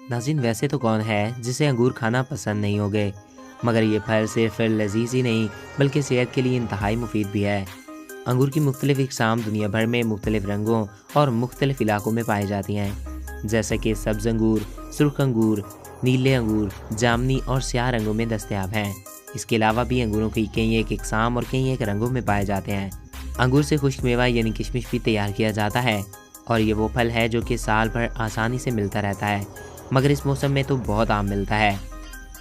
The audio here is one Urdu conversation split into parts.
ناظرین، ویسے تو کون ہے جسے انگور کھانا پسند نہیں ہوگے، مگر یہ پھل صرف لذیذ ہی نہیں بلکہ صحت کے لیے انتہائی مفید بھی ہے۔ انگور کی مختلف اقسام دنیا بھر میں مختلف رنگوں اور مختلف علاقوں میں پائی جاتی ہیں، جیسا کہ سبز انگور، سرخ انگور، نیلے انگور، جامنی اور سیاہ رنگوں میں دستیاب ہیں۔ اس کے علاوہ بھی انگوروں کی کئی ایک اقسام اور کئی ایک رنگوں میں پائے جاتے ہیں۔ انگور سے خشک میوہ یعنی کشمش بھی تیار کیا جاتا ہے، اور یہ وہ پھل ہے جو کہ سال بھر آسانی سے ملتا رہتا ہے، مگر اس موسم میں تو بہت عام ملتا ہے۔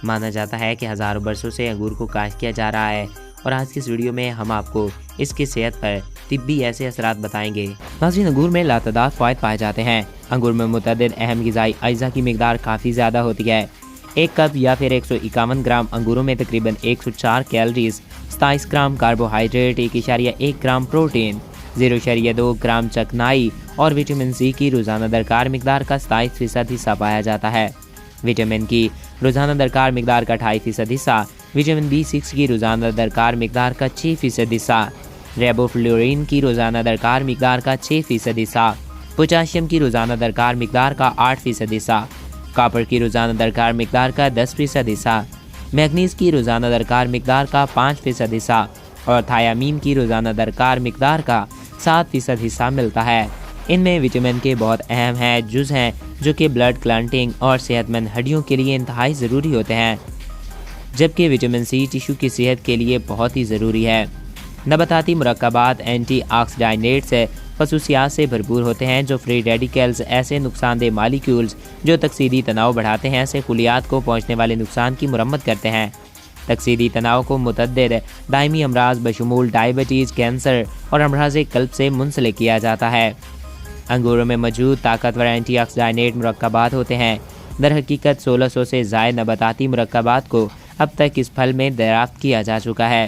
مانا جاتا ہے کہ ہزاروں برسوں سے انگور کو کاشت کیا جا رہا ہے، اور آج کی اس ویڈیو میں ہم آپ کو اس کی صحت پر طبی ایسے اثرات بتائیں گے۔ ناظرین، انگور میں لاتعداد فوائد پائے جاتے ہیں۔ انگور میں متعدد اہم غذائی اجزاء کی مقدار کافی زیادہ ہوتی ہے۔ ایک کپ یا پھر 151 گرام انگوروں میں تقریباً 104 calories, 27 gram carbohydrate, 1.1 gram protein, 0.2 gram چکنائی اور وٹامن سی کی روزانہ درکار مقدار کا 27% حصہ پایا جاتا ہے۔ وٹامن کی روزانہ درکار مقدار کا 28% حصہ، وٹامن B6 کی روزانہ درکار مقدار کا 6% حصہ، ریبوفلورین کی روزانہ درکار مقدار کا 6% حصہ، پوٹاشیم کی روزانہ درکار مقدار کا 8% حصہ، کاپر کی روزانہ درکار مقدار کا 10% حصہ، میگنیز کی روزانہ درکار مقدار کا 5% حصہ اور تھیامین کی روزانہ درکار مقدار کا 7% حصہ ملتا ہے۔ ان میں وٹامن کے بہت اہم ہیں جز ہیں جو کہ بلڈ کلانٹنگ اور صحت مند ہڈیوں کے لیے انتہائی ضروری ہوتے ہیں، جبکہ وٹامن سی ٹشو کی صحت کے لیے بہت ہی ضروری ہے۔ نباتاتی مرکبات اینٹی آکسیڈینٹس خصوصیات سے بھرپور ہوتے ہیں جو فری ریڈیکلز، ایسے نقصان دہ مالیکیولز جو تکسیدی تناؤ بڑھاتے ہیں، سے خلیات کو پہنچنے والے نقصان کی مرمت کرتے ہیں۔ تکسیدی تناؤ کو متعدد دائمی امراض بشمول ڈائبٹیز، کینسر اور امراض قلب سے منسلک کیا جاتا ہے۔ انگوروں میں موجود طاقتور اینٹی آکسیڈینٹ مرکبات ہوتے ہیں۔ در حقیقت 1600 سے زائد نباتاتی مرکبات کو اب تک اس پھل میں دریافت کیا جا چکا ہے۔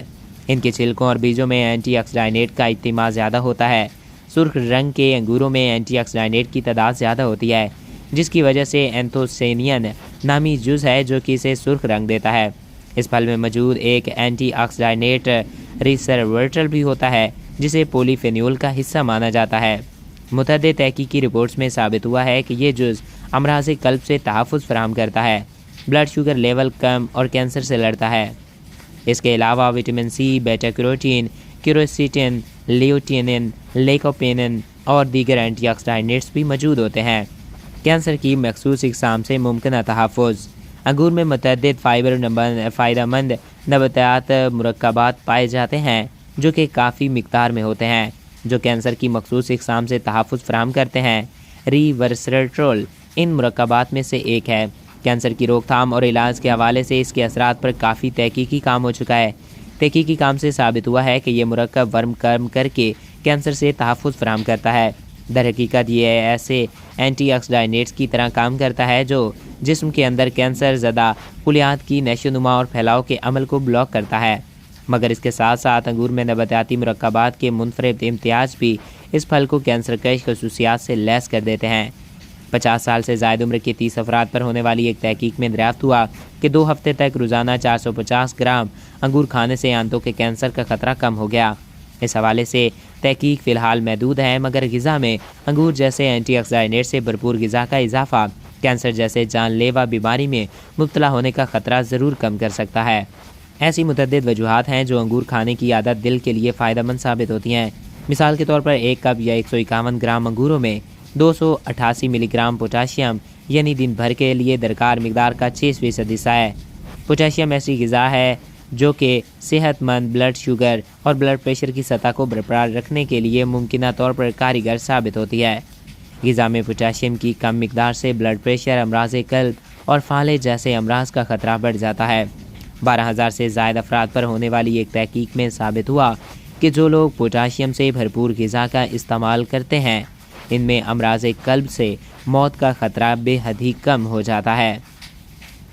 ان کے چھلکوں اور بیجوں میں اینٹی آکسیڈینٹ کا اجتماع زیادہ ہوتا ہے۔ سرخ رنگ کے انگوروں میں اینٹی آکسیڈینٹ کی تعداد زیادہ ہوتی ہے، جس کی وجہ سے اینتھوسینین نامی جز ہے جو کہ اسے سرخ رنگ دیتا ہے۔ اس پھل میں موجود ایک اینٹی آکسیڈینٹ ریسرورٹل بھی ہوتا ہے جسے پولی فینول کا حصہ مانا جاتا ہے۔ متعدد تحقیقی رپورٹس میں ثابت ہوا ہے کہ یہ جز امراض قلب سے تحفظ فراہم کرتا ہے، بلڈ شوگر لیول کم اور کینسر سے لڑتا ہے۔ اس کے علاوہ وٹامن سی، بیٹا کیروٹین، کیروسیٹن، لیوٹینن، لیکوپینن اور دیگر اینٹی آکسیڈینٹس بھی موجود ہوتے ہیں۔ کینسر کی مخصوص اقسام سے ممکنہ تحفظ۔ انگور میں متعدد فائدہ مند نباتات مرکبات پائے جاتے ہیں جو کہ کافی مقدار میں ہوتے ہیں، جو کینسر کی مخصوص اقسام سے تحفظ فراہم کرتے ہیں۔ ریورسٹرول ان مرکبات میں سے ایک ہے۔ کینسر کی روک تھام اور علاج کے حوالے سے اس کے اثرات پر کافی تحقیقی کام ہو چکا ہے۔ تحقیقی کام سے ثابت ہوا ہے کہ یہ مرکب ورم کم کر کے کینسر سے تحفظ فراہم کرتا ہے۔ در حقیقت یہ ایسے اینٹی آکسیڈینٹس کی طرح کام کرتا ہے جو جسم کے اندر کینسر زدہ خلیات کی نشو و نما اور پھیلاؤ کے عمل کو بلاک کرتا ہے، مگر اس کے ساتھ ساتھ انگور میں نباتاتی مرکبات کے منفرد امتیاز بھی اس پھل کو کینسر کش خصوصیات سے لیس کر دیتے ہیں۔ 50 سال سے زائد عمر کے 30 افراد پر ہونے والی ایک تحقیق میں دریافت ہوا کہ 2 ہفتے تک روزانہ 450 گرام انگور کھانے سے آنتوں کے کینسر کا خطرہ کم ہو گیا۔ اس حوالے سے تحقیق فی الحال محدود ہے، مگر غذا میں انگور جیسے اینٹی آکسیڈینٹ سے بھرپور غذا کا اضافہ کینسر جیسے جان لیوا بیماری میں مبتلا ہونے کا خطرہ ضرور کم کر سکتا ہے۔ ایسی متعدد وجوہات ہیں جو انگور کھانے کی عادت دل کے لیے فائدہ مند ثابت ہوتی ہیں۔ مثال کے طور پر ایک کپ یا 151 گرام انگوروں میں 288 ملی گرام پوٹاشیم یعنی دن بھر کے لیے درکار مقدار کا 6% حصہ ہے۔ پوٹاشیم ایسی غذا ہے جو کہ صحت مند بلڈ شوگر اور بلڈ پریشر کی سطح کو برقرار رکھنے کے لیے ممکنہ طور پر کارگر ثابت ہوتی ہے۔ غذا میں پوٹاشیم کی کم مقدار سے بلڈ پریشر، امراض قلب اور فالج جیسے امراض کا خطرہ بڑھ جاتا ہے۔ 12,000 سے زائد افراد پر ہونے والی ایک تحقیق میں ثابت ہوا کہ جو لوگ پوٹاشیم سے بھرپور غذا کا استعمال کرتے ہیں، ان میں امراض قلب سے موت کا خطرہ بے حد ہی کم ہو جاتا ہے۔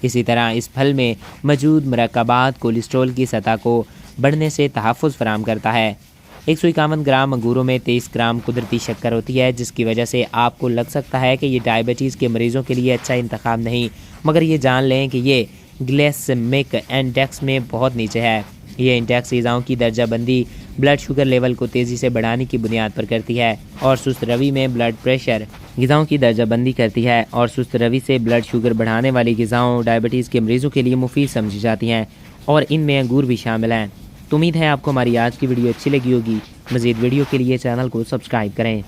اسی طرح اس پھل میں موجود مرکبات کولیسٹرول کی سطح کو بڑھنے سے تحفظ فراہم کرتا ہے۔ 151 گرام انگوروں میں 23 گرام قدرتی شکر ہوتی ہے، جس کی وجہ سے آپ کو لگ سکتا ہے کہ یہ ڈائبٹیز کے مریضوں کے لیے اچھا انتخاب نہیں، مگر یہ جان لیں کہ یہ گلیسیمک انڈیکس میں بہت نیچے ہے۔ یہ انڈیکس غذاؤں کی درجہ بندی بلڈ شوگر لیول کو تیزی سے بڑھانے کی بنیاد پر کرتی ہے اور سست روی میں بلڈ پریشر غذاؤں کی درجہ بندی کرتی ہے، اور سست روی سے بلڈ شوگر بڑھانے والی غذاؤں ڈائبٹیز کے مریضوں کے لیے مفید سمجھی جاتی ہیں، اور ان میں انگور بھی شامل ہیں۔ تو امید ہے آپ کو ہماری آج کی ویڈیو اچھی لگی ہوگی۔ مزید ویڈیو کے لیے چینل کو سبسکرائب کریں۔